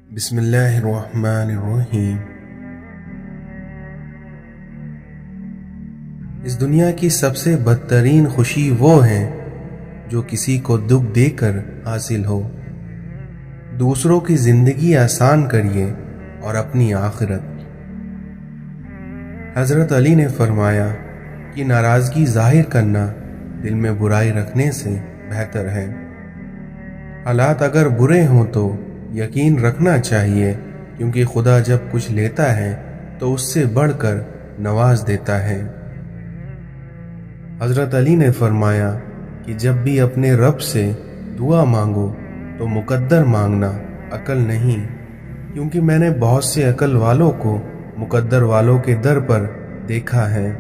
بسم اللہ الرحمن الرحیم۔ اس دنیا کی سب سے بدترین خوشی وہ ہے جو کسی کو دکھ دے کر حاصل ہو۔ دوسروں کی زندگی آسان کریے اور اپنی آخرت۔ حضرت علی نے فرمایا کہ ناراضگی ظاہر کرنا دل میں برائی رکھنے سے بہتر ہے۔ حالات اگر برے ہوں تو یقین رکھنا چاہیے، کیونکہ خدا جب کچھ لیتا ہے تو اس سے بڑھ کر نواز دیتا ہے۔ حضرت علی نے فرمایا کہ جب بھی اپنے رب سے دعا مانگو تو مقدر مانگنا، عقل نہیں، کیونکہ میں نے بہت سے عقل والوں کو مقدر والوں کے در پر دیکھا ہے۔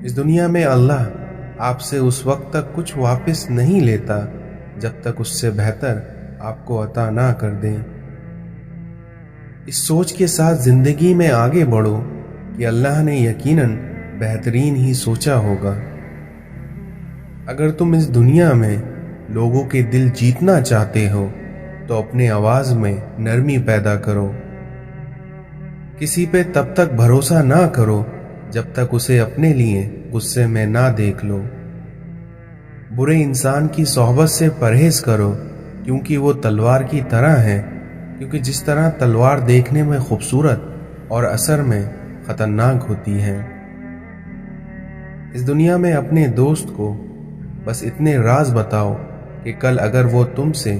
اس دنیا میں اللہ آپ سے اس وقت تک کچھ واپس نہیں لیتا جب تک اس سے بہتر آپ کو عطا نہ کر دے۔ اس سوچ کے ساتھ زندگی میں آگے بڑھو کہ اللہ نے یقیناً بہترین ہی سوچا ہوگا۔ اگر تم اس دنیا میں لوگوں کے دل جیتنا چاہتے ہو تو اپنے آواز میں نرمی پیدا کرو۔ کسی پہ تب تک بھروسہ نہ کرو جب تک اسے اپنے لیے غصے میں نہ دیکھ لو۔ برے انسان کی صحبت سے پرہیز کرو، کیونکہ وہ تلوار کی طرح ہے، کیونکہ جس طرح تلوار دیکھنے میں خوبصورت اور اثر میں خطرناک ہوتی ہے۔ اس دنیا میں اپنے دوست کو بس اتنے راز بتاؤ کہ کل اگر وہ تم سے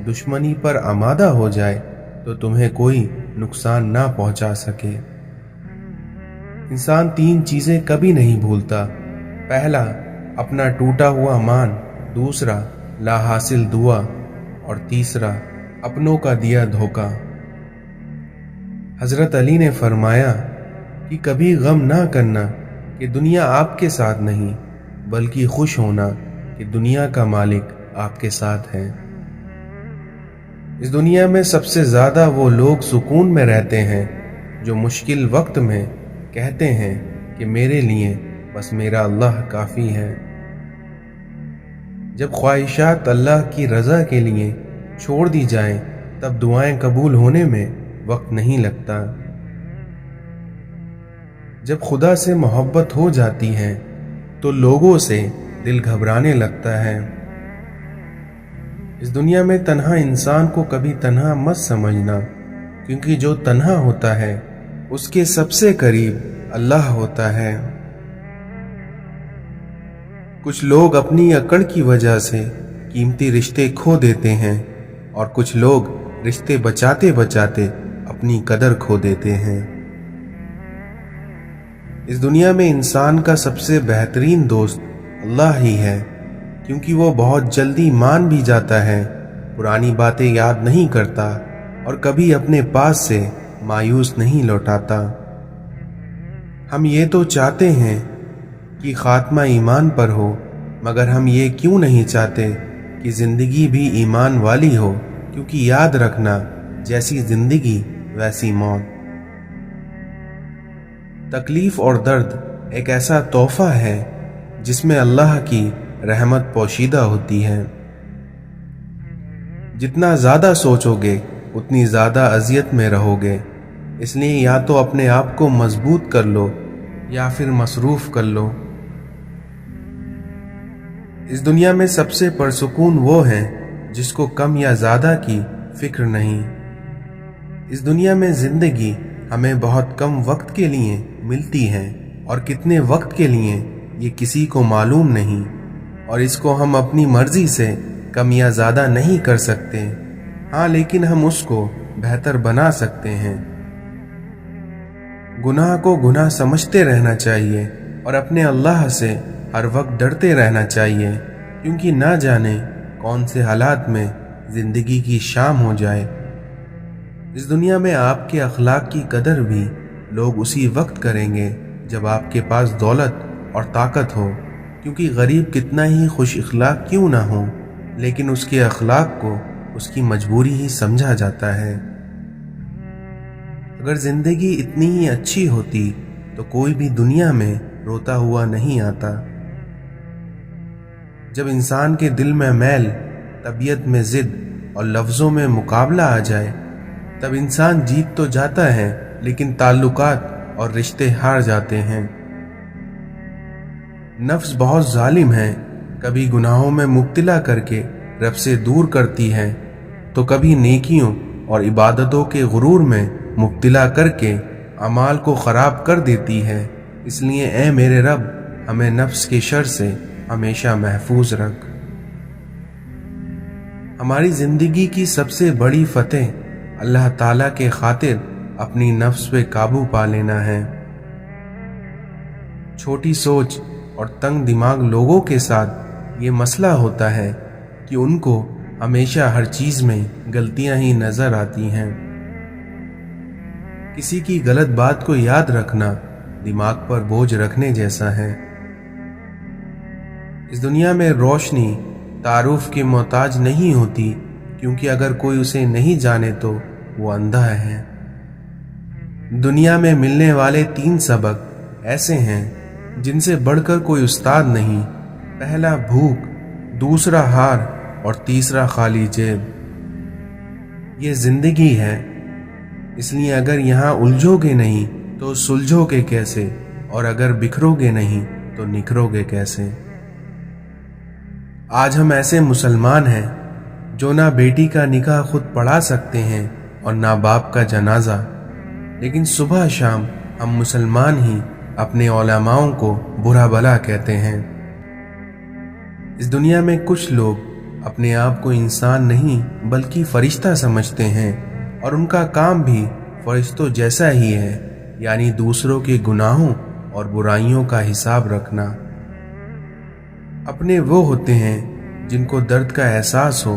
دشمنی پر آمادہ ہو جائے تو تمہیں کوئی نقصان نہ پہنچا سکے۔ انسان 3 چیزیں کبھی نہیں بھولتا۔ پہلا، اپنا ٹوٹا ہوا مان، دوسرا لا حاصل دعا، اور تیسرا اپنوں کا دیا دھوکہ۔ حضرت علی نے فرمایا کہ کبھی غم نہ کرنا کہ دنیا آپ کے ساتھ نہیں، بلکہ خوش ہونا کہ دنیا کا مالک آپ کے ساتھ ہے۔ اس دنیا میں سب سے زیادہ وہ لوگ سکون میں رہتے ہیں جو مشکل وقت میں کہتے ہیں کہ میرے لیے بس میرا اللہ کافی ہے۔ جب خواہشات اللہ کی رضا کے لیے چھوڑ دی جائیں تب دعائیں قبول ہونے میں وقت نہیں لگتا۔ جب خدا سے محبت ہو جاتی ہے تو لوگوں سے دل گھبرانے لگتا ہے۔ اس دنیا میں تنہا انسان کو کبھی تنہا مت سمجھنا، کیونکہ جو تنہا ہوتا ہے اس کے سب سے قریب اللہ ہوتا ہے۔ کچھ لوگ اپنی اکڑ کی وجہ سے قیمتی رشتے کھو دیتے ہیں، اور کچھ لوگ رشتے بچاتے بچاتے اپنی قدر کھو دیتے ہیں۔ اس دنیا میں انسان کا سب سے بہترین دوست اللہ ہی ہے، کیونکہ وہ بہت جلدی مان بھی جاتا ہے، پرانی باتیں یاد نہیں کرتا، اور کبھی اپنے پاس سے مایوس نہیں لوٹاتا۔ ہم یہ تو چاہتے ہیں کہ خاتمہ ایمان پر ہو، مگر ہم یہ کیوں نہیں چاہتے کہ زندگی بھی ایمان والی ہو، کیونکہ یاد رکھنا، جیسی زندگی ویسی موت۔ تکلیف اور درد ایک ایسا تحفہ ہے جس میں اللہ کی رحمت پوشیدہ ہوتی ہے۔ جتنا زیادہ سوچو گے اتنی زیادہ اذیت میں رہو گے، اس لیے یا تو اپنے آپ کو مضبوط کر لو یا پھر مصروف کر لو۔ اس دنیا میں سب سے پرسکون وہ ہے جس کو کم یا زیادہ کی فکر نہیں۔ اس دنیا میں زندگی ہمیں بہت کم وقت کے لیے ملتی ہے، اور کتنے وقت کے لیے یہ کسی کو معلوم نہیں، اور اس کو ہم اپنی مرضی سے کم یا زیادہ نہیں کر سکتے۔ ہاں، لیکن ہم اس کو بہتر بنا سکتے ہیں۔ گناہ کو گناہ سمجھتے رہنا چاہیے اور اپنے اللہ سے ہر وقت ڈرتے رہنا چاہیے، کیونکہ نہ جانے کون سے حالات میں زندگی کی شام ہو جائے۔ اس دنیا میں آپ کے اخلاق کی قدر بھی لوگ اسی وقت کریں گے جب آپ کے پاس دولت اور طاقت ہو، کیونکہ غریب کتنا ہی خوش اخلاق کیوں نہ ہو، لیکن اس کے اخلاق کو اس کی مجبوری ہی سمجھا جاتا ہے۔ اگر زندگی اتنی ہی اچھی ہوتی تو کوئی بھی دنیا میں روتا ہوا نہیں آتا۔ جب انسان کے دل میں میل، طبیعت میں ضد اور لفظوں میں مقابلہ آ جائے तब इंसान जीत तो जाता है, लेकिन ताल्लुकात और रिश्ते हार जाते हैं। नफ्स बहुत जालिम है, कभी गुनाहों में मुब्तला करके रब से दूर करती है, तो कभी नेकियों और इबादतों के गुरूर में मुब्तला करके अमाल को ख़राब कर देती है। इसलिए ए मेरे रब, हमें नफ्स के शर से हमेशा महफूज रख। हमारी ज़िंदगी की सबसे बड़ी फतेह अल्लाह ताला के खातिर अपनी नफ्स पे काबू पा लेना है। छोटी सोच और तंग दिमाग लोगों के साथ ये मसला होता है कि उनको हमेशा हर चीज में गलतियां ही नजर आती हैं। किसी की गलत बात को याद रखना दिमाग पर बोझ रखने जैसा है। इस दुनिया में रोशनी तारुफ के मोहताज नहीं होती, क्योंकि अगर कोई उसे नहीं जाने तो वो अंधा है। दुनिया में मिलने वाले 3 सबक ऐसे हैं जिनसे बढ़कर कोई उस्ताद नहीं। पहला भूख, दूसरा हार और तीसरा खाली जेब। ये जिंदगी है, इसलिए अगर यहाँ उलझोगे नहीं तो सुलझोगे कैसे, और अगर बिखरोगे नहीं तो निखरोगे कैसे। आज हम ऐसे मुसलमान हैं जो ना बेटी का निकाह खुद पढ़ा सकते हैं और ना बाप का जनाजा, लेकिन सुबह शाम हम मुसलमान ही अपने उलमाओं को बुरा भला कहते हैं। इस दुनिया में कुछ लोग अपने आप को इंसान नहीं बल्कि फरिश्ता समझते हैं, और उनका काम भी फरिश्तों जैसा ही है, यानी दूसरों के गुनाहों और बुराइयों का हिसाब रखना। अपने वो होते हैं जिनको दर्द का एहसास हो,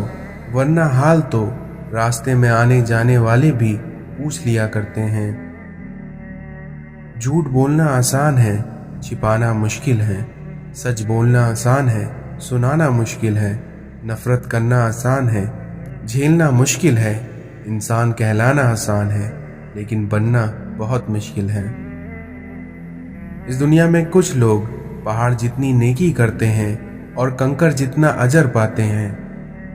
वरना हाल तो रास्ते में आने जाने वाले भी पूछ लिया करते हैं। झूठ बोलना आसान है, छिपाना मुश्किल है। सच बोलना आसान है, सुनाना मुश्किल है। नफरत करना आसान है, झेलना मुश्किल है। इंसान कहलाना आसान है, लेकिन बनना बहुत मुश्किल है। इस दुनिया में कुछ लोग पहाड़ जितनी नेकी करते हैं और कंकर जितना अजर पाते हैं,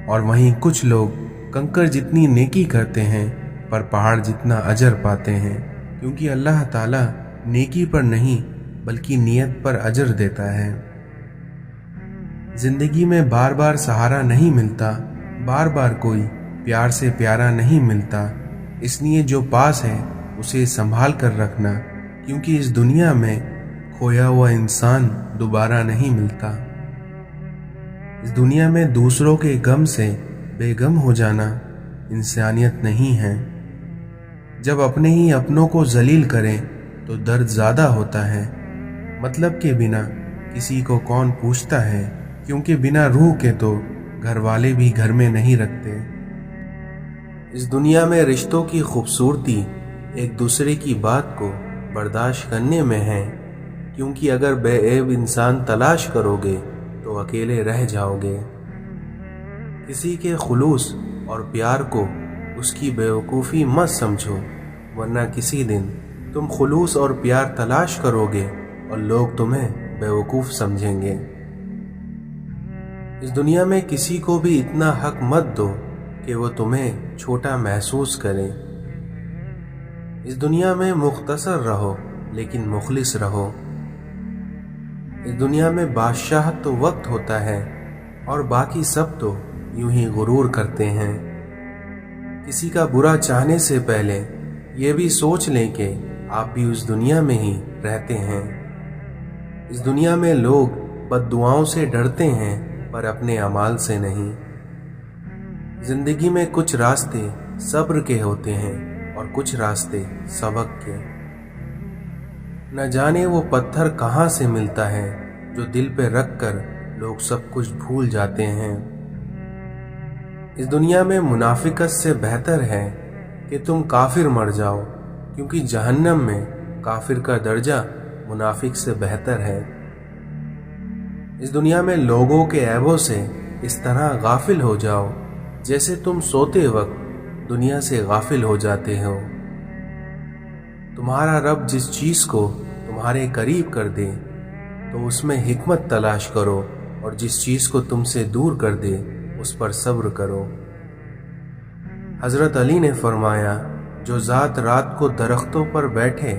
और वहीं कुछ लोग कंकर जितनी नेकी करते हैं पर पहाड़ जितना अजर पाते हैं, क्योंकि अल्लाह ताला नेकी पर नहीं बल्कि नियत पर अजर देता है। जिंदगी में बार बार सहारा नहीं मिलता, बार बार कोई प्यार से प्यारा नहीं मिलता। इसलिए जो पास है उसे संभाल कर रखना, क्योंकि इस दुनिया में खोया हुआ इंसान दोबारा नहीं मिलता। इस दुनिया में दूसरों के गम से बेगम हो जाना इंसानियत नहीं है। जब अपने ही अपनों को जलील करें तो दर्द ज्यादा होता है। मतलब के बिना किसी को कौन पूछता है, क्योंकि बिना रूह के तो घर वाले भी घर में नहीं रखते। इस दुनिया में रिश्तों की खूबसूरती एक दूसरे की बात को बर्दाश्त करने में है, क्योंकि अगर बेऐब इंसान तलाश करोगे तो अकेले रह जाओगे। किसी के खुलूस और प्यार को उसकी बेवकूफ़ी मत समझो, वरना किसी दिन तुम खुलूस और प्यार तलाश करोगे और लोग तुम्हें बेवकूफ़ समझेंगे। इस दुनिया में किसी को भी इतना हक मत दो कि वो तुम्हें छोटा महसूस करे। इस दुनिया में मुख्तसर रहो लेकिन मुखलिस रहो। इस दुनिया में बादशाह तो वक्त होता है और बाकी सब तो यूं ही गुरूर करते हैं। किसी का बुरा चाहने से पहले ये भी सोच लें कि आप भी उस दुनिया में ही रहते हैं। इस दुनिया में लोग बद्दुआओं से डरते हैं पर अपने अमाल से नहीं। जिंदगी में कुछ रास्ते सब्र के होते हैं और कुछ रास्ते सबक के। न जाने वो पत्थर कहाँ से मिलता है जो दिल पे रख कर लोग सब कुछ भूल जाते हैं। इस दुनिया में मुनाफिकत से बेहतर है कि तुम काफिर मर जाओ, क्योंकि जहन्नम में काफिर का दर्जा मुनाफिक से बेहतर है। इस दुनिया में लोगों के ऐबों से इस तरह गाफिल हो जाओ जैसे तुम सोते वक्त दुनिया से गाफिल हो जाते हो। तुम्हारा रब जिस चीज को तुम्हारे करीब कर दे तो उसमें हिकमत तलाश करो, और जिस चीज को तुमसे दूर कर दे उस पर सब्र करो। हजरत अली ने फरमाया, جو ذات رات کو درختوں پر بیٹھے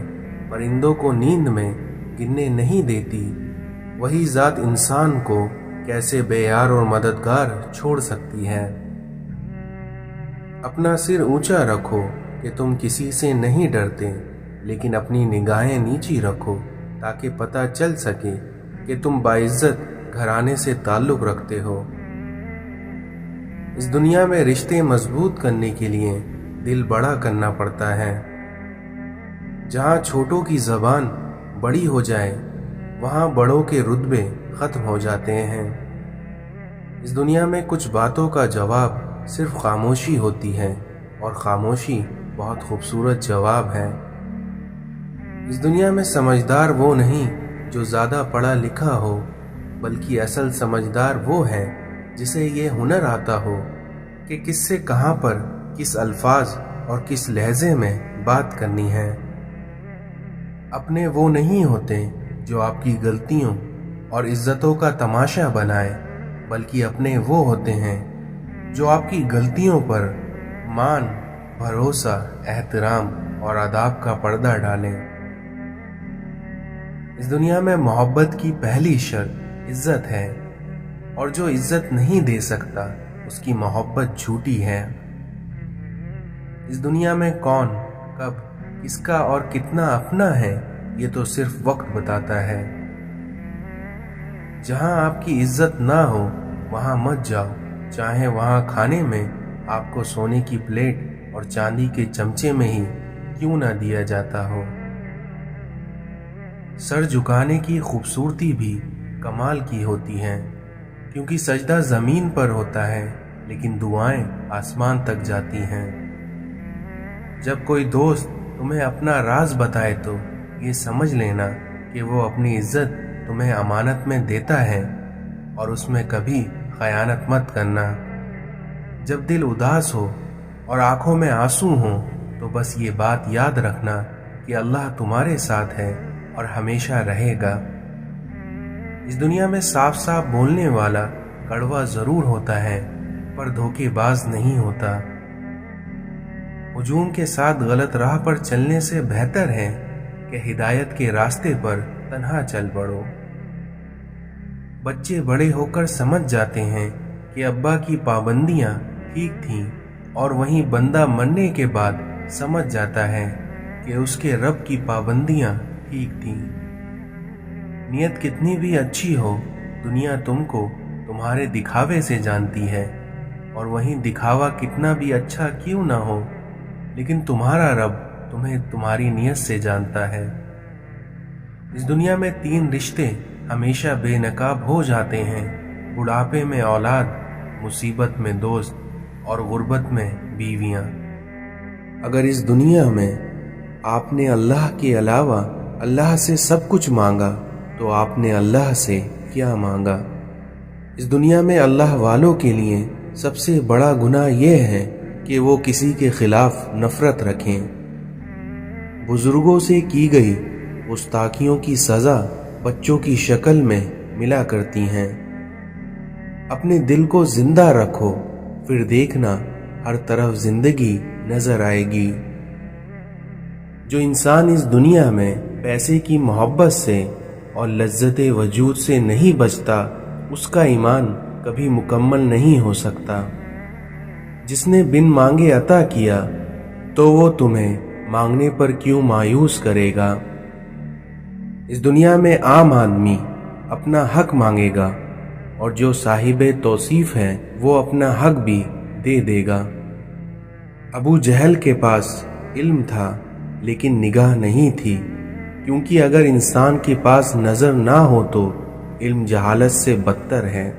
پرندوں کو نیند میں گننے نہیں دیتی، وہی ذات انسان کو کیسے بے یار اور مددگار چھوڑ سکتی ہے۔ اپنا سر اونچا رکھو کہ تم کسی سے نہیں ڈرتے، لیکن اپنی نگاہیں نیچی رکھو تاکہ پتہ چل سکے کہ تم باعزت گھرانے سے تعلق رکھتے ہو۔ اس دنیا میں رشتے مضبوط کرنے کے لیے دل بڑا کرنا پڑتا ہے۔ جہاں چھوٹوں کی زبان بڑی ہو جائے وہاں بڑوں کے رتبے ختم ہو جاتے ہیں۔ اس دنیا میں کچھ باتوں کا جواب صرف خاموشی ہوتی ہے، اور خاموشی بہت خوبصورت جواب ہے۔ اس دنیا میں سمجھدار وہ نہیں جو زیادہ پڑھا لکھا ہو، بلکہ اصل سمجھدار وہ ہے جسے یہ ہنر آتا ہو کہ کس سے کہاں پر کس الفاظ اور کس لہجے میں بات کرنی ہے۔ اپنے وہ نہیں ہوتے جو آپ کی غلطیوں اور عزتوں کا تماشا بنائے، بلکہ اپنے وہ ہوتے ہیں جو آپ کی غلطیوں پر مان، بھروسہ، احترام اور آداب کا پردہ ڈالیں۔ اس دنیا میں محبت کی پہلی شرط عزت ہے، اور جو عزت نہیں دے سکتا اس کی محبت جھوٹی ہے۔ اس دنیا میں کون، کب، کس کا اور کتنا اپنا ہے یہ تو صرف وقت بتاتا ہے۔ جہاں آپ کی عزت نہ ہو وہاں مت جاؤ، چاہے وہاں کھانے میں آپ کو سونے کی پلیٹ اور چاندی کے چمچے میں ہی کیوں نہ دیا جاتا ہو۔ سر جھکانے کی خوبصورتی بھی کمال کی ہوتی ہے، کیونکہ سجدہ زمین پر ہوتا ہے لیکن دعائیں آسمان تک جاتی ہیں۔ جب کوئی دوست تمہیں اپنا راز بتائے تو یہ سمجھ لینا کہ وہ اپنی عزت تمہیں امانت میں دیتا ہے، اور اس میں کبھی خیانت مت کرنا۔ جب دل اداس ہو اور آنکھوں میں آنسو ہوں تو بس یہ بات یاد رکھنا کہ اللہ تمہارے ساتھ ہے اور ہمیشہ رہے گا۔ اس دنیا میں صاف صاف بولنے والا کڑوا ضرور ہوتا ہے پر دھوکے باز نہیں ہوتا۔ ہجوم کے ساتھ غلط راہ پر چلنے سے بہتر ہے کہ ہدایت کے راستے پر تنہا چل پڑو۔ بچے بڑے ہو کر سمجھ جاتے ہیں کہ ابا کی پابندیاں ٹھیک تھیں، اور وہیں بندہ مرنے کے بعد سمجھ جاتا ہے کہ اس کے رب کی پابندیاں ٹھیک تھیں۔ نیت کتنی بھی اچھی ہو، دنیا تم کو تمہارے دکھاوے سے جانتی ہے، اور وہیں دکھاوا کتنا بھی اچھا کیوں نہ ہو، لیکن تمہارا رب تمہیں تمہاری نیت سے جانتا ہے۔ اس دنیا میں 3 رشتے ہمیشہ بے نقاب ہو جاتے ہیں: بڑھاپے میں اولاد، مصیبت میں دوست، اور غربت میں بیویاں۔ اگر اس دنیا میں آپ نے اللہ کے علاوہ اللہ سے سب کچھ مانگا تو آپ نے اللہ سے کیا مانگا؟ اس دنیا میں اللہ والوں کے لیے سب سے بڑا گناہ یہ ہے کہ وہ کسی کے خلاف نفرت رکھیں۔ بزرگوں سے کی گئی گستاخیوں کی سزا بچوں کی شکل میں ملا کرتی ہیں۔ اپنے دل کو زندہ رکھو، پھر دیکھنا ہر طرف زندگی نظر آئے گی۔ جو انسان اس دنیا میں پیسے کی محبت سے اور لذت وجود سے نہیں بچتا اس کا ایمان کبھی مکمل نہیں ہو سکتا۔ جس نے بن مانگے عطا کیا تو وہ تمہیں مانگنے پر کیوں مایوس کرے گا؟ اس دنیا میں عام آدمی اپنا حق مانگے گا، اور جو صاحب توصیف ہے وہ اپنا حق بھی دے دے گا۔ ابو جہل کے پاس علم تھا لیکن نگاہ نہیں تھی، کیونکہ اگر انسان کے پاس نظر نہ ہو تو علم جہالت سے بدتر ہے۔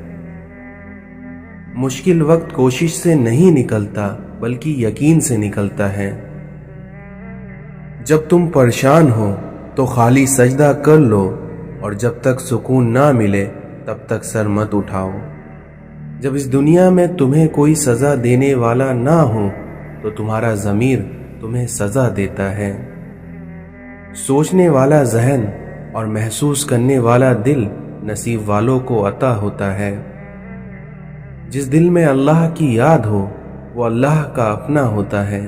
مشکل وقت کوشش سے نہیں نکلتا بلکہ یقین سے نکلتا ہے۔ جب تم پریشان ہو تو خالی سجدہ کر لو، اور جب تک سکون نہ ملے تب تک سر مت اٹھاؤ۔ جب اس دنیا میں تمہیں کوئی سزا دینے والا نہ ہو تو تمہارا ضمیر تمہیں سزا دیتا ہے۔ سوچنے والا ذہن اور محسوس کرنے والا دل نصیب والوں کو عطا ہوتا ہے۔ جس دل میں اللہ کی یاد ہو وہ اللہ کا اپنا ہوتا ہے۔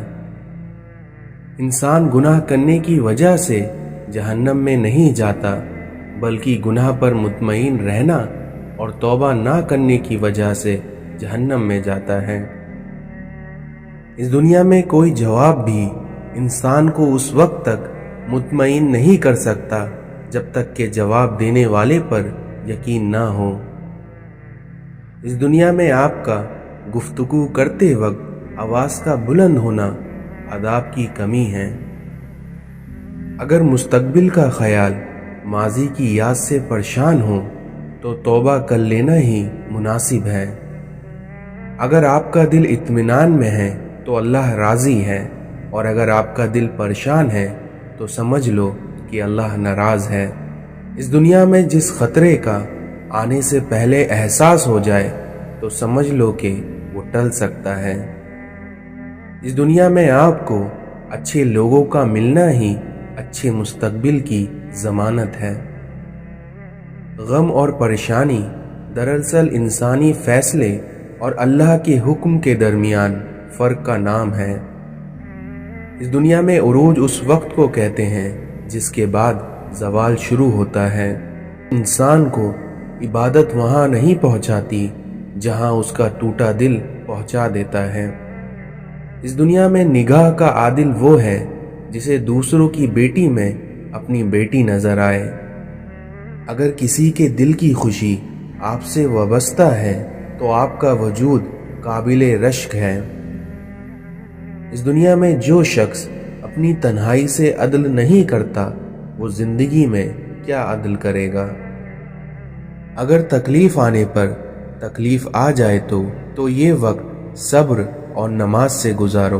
इंसान गुनाह करने की वजह से जहन्नम में नहीं जाता, बल्कि गुनाह पर मुतमईन रहना और तौबा ना करने की वजह से जहन्नम में जाता है। इस दुनिया में कोई जवाब भी इंसान को उस वक्त तक मुतमईन नहीं कर सकता जब तक कि जवाब देने वाले पर यकीन ना हो। इस दुनिया में आपका गुफ्तगू करते वक्त आवाज़ का बुलंद होना अदाब की कमी है। अगर मुस्तकबिल का ख्याल माजी की याद से परेशान हो तो तौबा कर लेना ही मुनासिब है। अगर आपका दिल इत्मीनान में है तो अल्लाह राज़ी है, और अगर आपका दिल परेशान है तो समझ लो कि अल्लाह नाराज़ है। इस दुनिया में जिस खतरे का आने से पहले एहसास हो जाए तो समझ लो कि वो टल सकता है। इस दुनिया में आपको अच्छे लोगों का मिलना ही अच्छे मुस्तकबिल की ज़मानत है। गम और परेशानी दरअसल इंसानी फैसले और अल्लाह के हुक्म के दरमियान फ़र्क का नाम है। इस दुनिया में उरूज उस वक्त को कहते हैं जिसके बाद ज़वाल शुरू होता है। इंसान को इबादत वहाँ नहीं पहुँचाती जहाँ उसका टूटा दिल पहुँचा देता है। इस दुनिया में निगाह का आदिल वो है जिसे दूसरों की बेटी में अपनी बेटी नजर आए। अगर किसी के दिल की खुशी आपसे वाबस्ता है तो आपका वजूद काबिले रश्क है। इस दुनिया में जो शख्स अपनी तन्हाई से अदल नहीं करता वो जिंदगी में क्या अदल करेगा। अगर तकलीफ आने पर तकलीफ आ जाए तो ये वक्त सब्र और नमाज से गुजारो।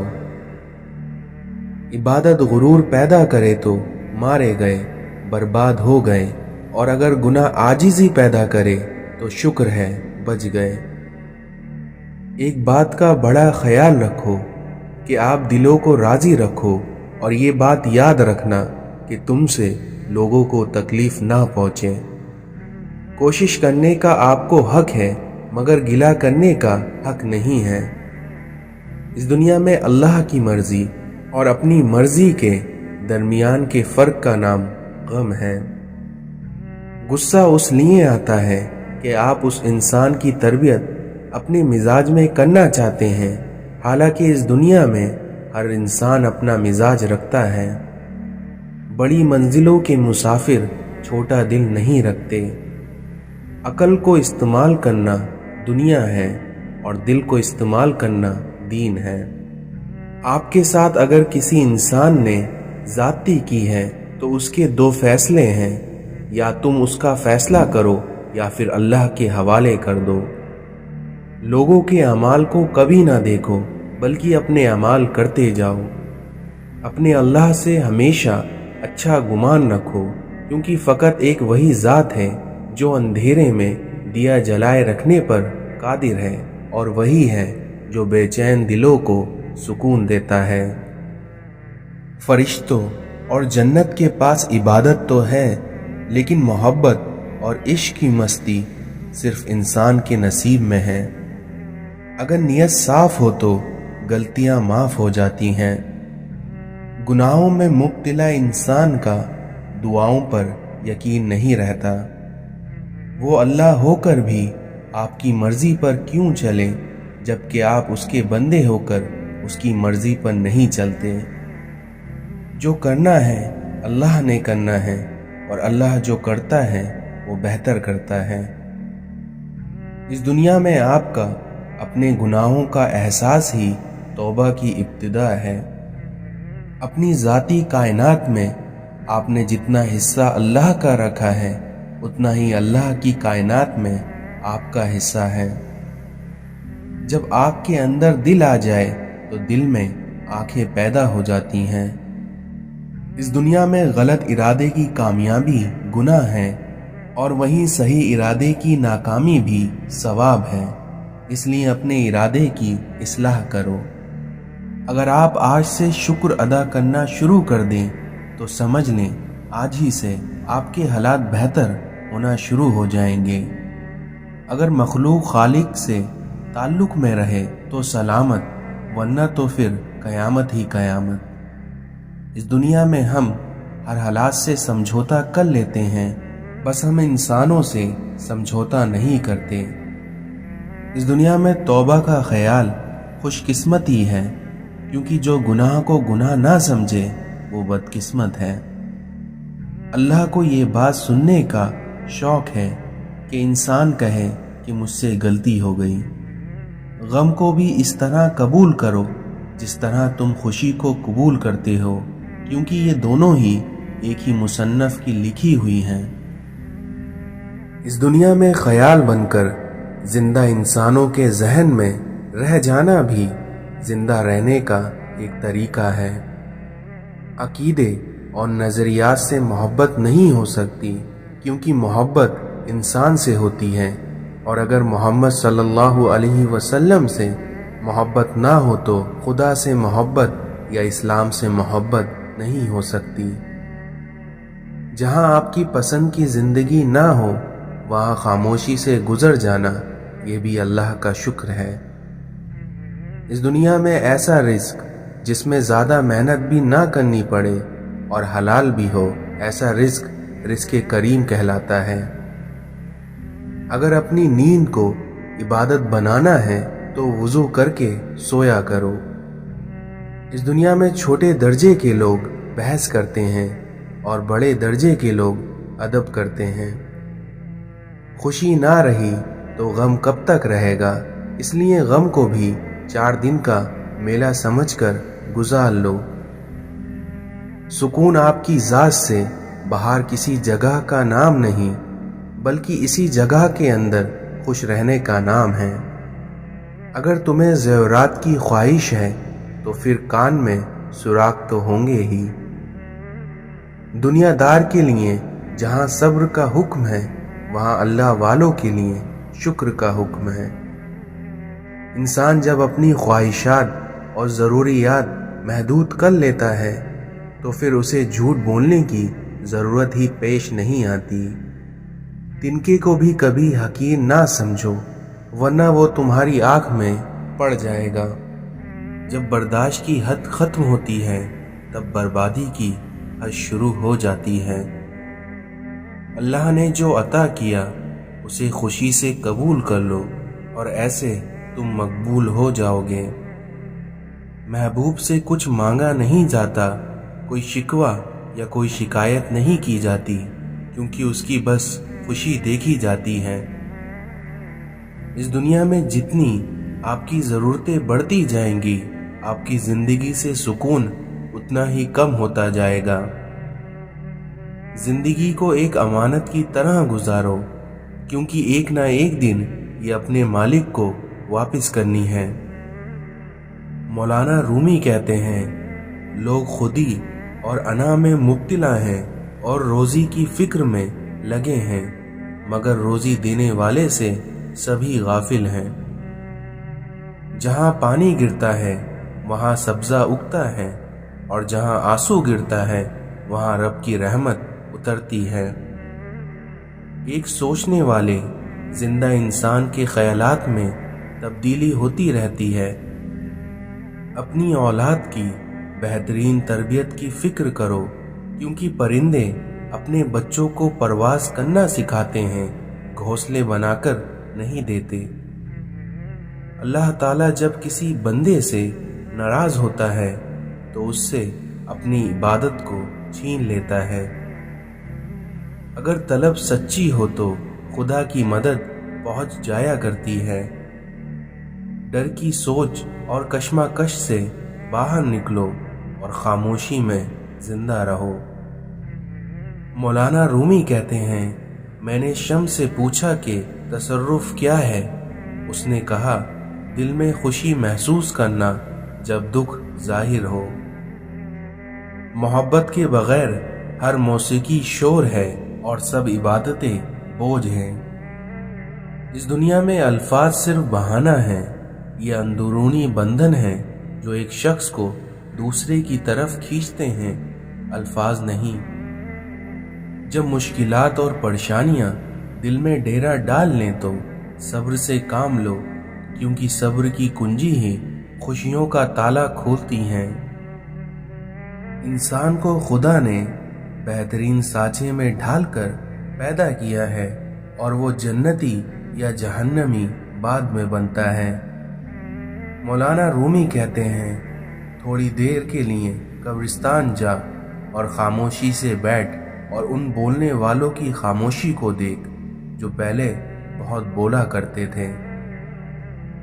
इबादत गुरूर पैदा करे तो मारे गए, बर्बाद हो गए, और अगर गुनाह आजिज़ी पैदा करे तो शुक्र है बच गए। एक बात का बड़ा ख्याल रखो कि आप दिलों को राज़ी रखो, और ये बात याद रखना कि तुमसे लोगों को तकलीफ ना पहुँचे। कोशिश करने का आपको हक है, मगर गिला करने का हक नहीं है। इस दुनिया में अल्लाह की मर्जी और अपनी मर्जी के दरमियान के फ़र्क का नाम गम है। गुस्सा उस लिए आता है कि आप उस इंसान की तरबियत अपने मिजाज में करना चाहते हैं, हालांकि इस दुनिया में हर इंसान अपना मिजाज रखता है। बड़ी मंजिलों के मुसाफिर छोटा दिल नहीं रखते। अकल को इस्तेमाल करना दुनिया है और दिल को इस्तेमाल करना दीन है। आपके साथ अगर किसी इंसान ने ज़्यादती की है तो उसके दो फैसले हैं, या तुम उसका फैसला करो या फिर अल्लाह के हवाले कर दो। लोगों के अमाल को कभी ना देखो, बल्कि अपने अमाल करते जाओ। अपने अल्लाह से हमेशा अच्छा गुमान रखो, क्योंकि फ़कत एक वही ज़ात है जो अंधेरे में दिया जलाए रखने पर कादिर है, और वही है जो बेचैन दिलों को सुकून देता है। फरिश्तों और जन्नत के पास इबादत तो है, लेकिन मोहब्बत और इश्क की मस्ती सिर्फ इंसान के नसीब में है। अगर नीयत साफ हो तो गलतियां माफ हो जाती हैं। गुनाहों में मुब्तला इंसान का दुआओं पर यकीन नहीं रहता। वो अल्लाह होकर भी आपकी मर्जी पर क्यों चले, जबकि आप उसके बंदे होकर उसकी मर्जी पर नहीं चलते। जो करना है अल्लाह ने करना है, और अल्लाह जो करता है वो बेहतर करता है। इस दुनिया में आपका अपने गुनाहों का एहसास ही तौबा की इब्तिदा है। अपनी ज़ाती कायनात में आपने जितना हिस्सा अल्लाह का रखा है, उतना ही अल्लाह की कायनात में आपका हिस्सा है। जब आँख के अंदर दिल आ जाए तो दिल में आंखें पैदा हो जाती हैं। इस दुनिया में गलत इरादे की कामयाबी गुनाह है, और वहीं सही इरादे की नाकामी भी सवाब है। इसलिए अपने इरादे की इस्लाह करो। अगर आप आज से शुक्र अदा करना शुरू कर दें तो समझ लें आज ही से आपके हालात बेहतर होना शुरू हो जाएंगे। अगर मखलूक खालिक से ताल्लुक़ में रहे तो सलामत, वरना तो फिर क़यामत ही क़यामत। इस दुनिया में हम हर हालात से समझौता कर लेते हैं, बस हम इंसानों से समझौता नहीं करते। इस दुनिया में तौबा का ख्याल खुशकिस्मती है, क्योंकि जो गुनाह को गुनाह ना समझे वो बदकिस्मत है। अल्लाह को ये बात सुनने का शौक है कि इंसान कहे कि मुझसे गलती हो गई। गम को भी इस तरह कबूल करो जिस तरह तुम खुशी को कबूल करते हो, क्योंकि ये दोनों ही एक ही मुसन्नफ की लिखी हुई हैं। इस दुनिया में ख्याल बनकर जिंदा इंसानों के जहन में रह जाना भी जिंदा रहने का एक तरीका है। अकीदे और नज़रियात से मोहब्बत नहीं हो सकती, क्योंकि मोहब्बत इंसान से होती है, और अगर मोहम्मद सल्लल्लाहु अलैहि वसल्लम से मोहब्बत ना हो तो खुदा से मोहब्बत या इस्लाम से मोहब्बत नहीं हो सकती। जहाँ आपकी पसंद की ज़िंदगी ना हो वहाँ खामोशी से गुजर जाना ये भी अल्लाह का शुक्र है। इस दुनिया में ऐसा रिस्क जिसमें ज़्यादा मेहनत भी ना करनी पड़े और हलाल भी हो, ऐसा रिस्क करीम कहलाता है। अगर अपनी नींद को इबादत बनाना है तो वुज़ू करके सोया करो। इस दुनिया में छोटे दर्जे के लोग बहस करते हैं और बड़े दर्जे के लोग अदब करते हैं। खुशी ना रही तो गम कब तक रहेगा, इसलिए गम को भी 4 दिन का मेला समझकर गुजार लो। सुकून आपकी ज़ात से बाहर किसी जगह का नाम नहीं, बल्कि इसी जगह के अंदर खुश रहने का नाम है। अगर तुम्हें ज़ेवरात की ख्वाहिश है तो फिर कान में सुराख तो होंगे ही। दुनियादार के लिए जहाँ सब्र का हुक्म है, वहाँ अल्लाह वालों के लिए शुक्र का हुक्म है। इंसान जब अपनी ख्वाहिशात और ज़रूरियात महदूद कर लेता है तो फिर उसे झूठ बोलने की ज़रूरत ही पेश नहीं आती। तिनके को भी कभी हकीर ना समझो, वरना वो तुम्हारी आँख में पड़ जाएगा। जब बर्दाश्त की हद ख़त्म होती है तब बर्बादी की हद शुरू हो जाती है। अल्लाह ने जो अता किया उसे खुशी से कबूल कर लो, और ऐसे तुम मकबूल हो जाओगे। महबूब से कुछ मांगा नहीं जाता, कोई शिकवा या कोई शिकायत नहीं की जाती, क्योंकि उसकी बस खुशी देखी जाती है। इस दुनिया में जितनी आपकी ज़रूरतें बढ़ती जाएंगी, आपकी ज़िंदगी से सुकून उतना ही कम होता जाएगा। ज़िंदगी को एक अमानत की तरह गुजारो, क्योंकि एक ना एक दिन ये अपने मालिक को वापस करनी है। मौलाना रूमी कहते हैं, लोग खुदी और अना में मुब्तिला हैं और रोज़ी की फिक्र में लगे हैं, मगर रोज़ी देने वाले से सभी गाफिल हैं। जहाँ पानी गिरता है वहाँ सब्ज़ा उगता है, और जहाँ आंसू गिरता है वहाँ रब की रहमत उतरती है। एक सोचने वाले जिंदा इंसान के ख्यालात में तब्दीली होती रहती है। अपनी औलाद की बेहतरीन तरबियत की फिक्र करो, क्योंकि परिंदे अपने बच्चों को परवाज़ करना सिखाते हैं, घोंसले बनाकर नहीं देते। अल्लाह ताला जब किसी बंदे से नाराज़ होता है तो उससे अपनी इबादत को छीन लेता है। अगर तलब सच्ची हो तो खुदा की मदद पहुंच जाया करती है। डर की सोच और कश्मकश से बाहर निकलो और खामोशी में जिंदा रहो। मौलाना रूमी कहते हैं, मैंने शम्स से पूछा कि तसर्रुफ क्या है। उसने कहा, दिल में खुशी महसूस करना जब दुख जाहिर हो। मोहब्बत के बगैर हर मौसीकी शोर है और सब इबादतें बोझ हैं। इस दुनिया में अल्फाज सिर्फ बहाना है, ये अंदरूनी बंधन है जो एक शख्स को दूसरे की तरफ खींचते हैं, अल्फाज नहीं। जब मुश्किलात और परेशानियां दिल में डेरा डाल लें तो सब्र से काम लो, क्योंकि सब्र की कुंजी ही खुशियों का ताला खोलती हैं। इंसान को खुदा ने बेहतरीन सांचे में ढालकर पैदा किया है और वो जन्नती या जहन्नमी बाद में बनता है। मौलाना रूमी कहते हैं, थोड़ी देर के लिए कब्रिस्तान जा और खामोशी से बैठ और उन बोलने वालों की खामोशी को देख जो पहले बहुत बोला करते थे।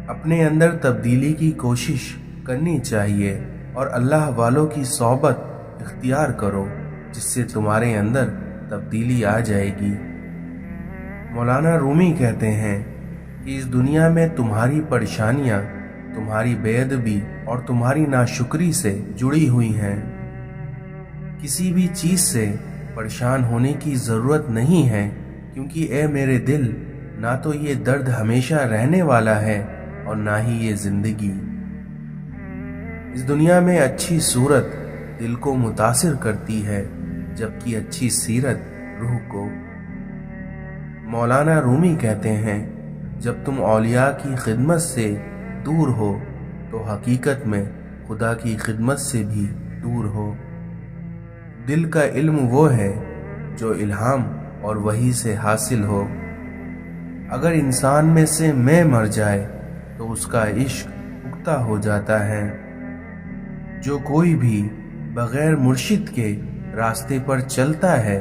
अपने अंदर तब्दीली की कोशिश करनी चाहिए और अल्लाह वालों की सोबत इख्तियार करो, जिससे तुम्हारे अंदर तब्दीली आ जाएगी। मौलाना रूमी कहते हैं कि इस दुनिया में तुम्हारी परेशानियां तुम्हारी बेअदबी और तुम्हारी नाशुक्री से जुड़ी हुई हैं। किसी भी चीज से परेशान होने की जरूरत नहीं है, क्योंकि ए मेरे दिल, ना तो ये दर्द हमेशा रहने वाला है और ना ही ये जिंदगी। इस दुनिया में अच्छी सूरत दिल को मुतासिर करती है, जबकि अच्छी सीरत रूह को। मौलाना रूमी कहते हैं, जब तुम औलिया की खिदमत से दूर हो तो हकीकत में खुदा की खिदमत से भी दूर हो। दिल का इल्म वो है जो इल्हाम और वही से हासिल हो। अगर इंसान में से मैं मर जाए तो उसका इश्क पुख्ता हो जाता है। जो कोई भी बगैर मुर्शिद के रास्ते पर चलता है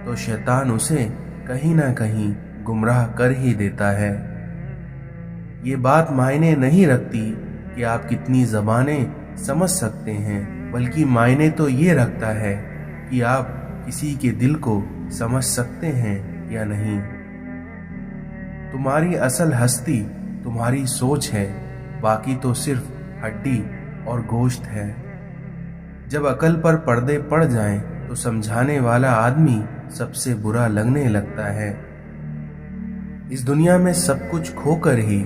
तो शैतान उसे कहीं ना कहीं गुमराह कर ही देता है। ये बात मायने नहीं रखती कि आप कितनी ज़बानें समझ सकते हैं, बल्कि मायने तो ये रखता है कि आप किसी के दिल को समझ सकते हैं या नहीं। तुम्हारी असल हस्ती तुम्हारी सोच है, बाकी तो सिर्फ हड्डी और गोश्त है। जब अकल पर पर्दे पड़ जाएं तो समझाने वाला आदमी सबसे बुरा लगने लगता है। इस दुनिया में सब कुछ खोकर ही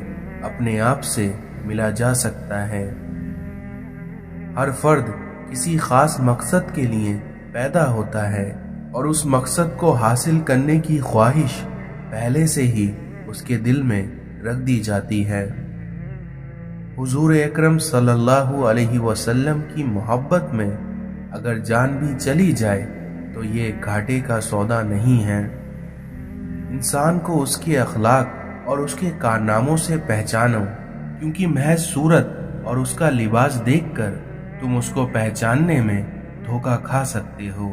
अपने आप से मिला जा सकता है। हर फर्द किसी खास मकसद के लिए पैदा होता है और उस मकसद को हासिल करने की ख्वाहिश पहले से ही उसके दिल में रख दी जाती है। हुजूर अकरम सल्लल्लाहु अलैहि वसल्लम की मोहब्बत में अगर जान भी चली जाए तो ये घाटे का सौदा नहीं है। इंसान को उसके अखलाक और उसके कारनामों से पहचानो, क्योंकि महज सूरत और उसका लिबास देखकर तुम उसको पहचानने में धोखा खा सकते हो।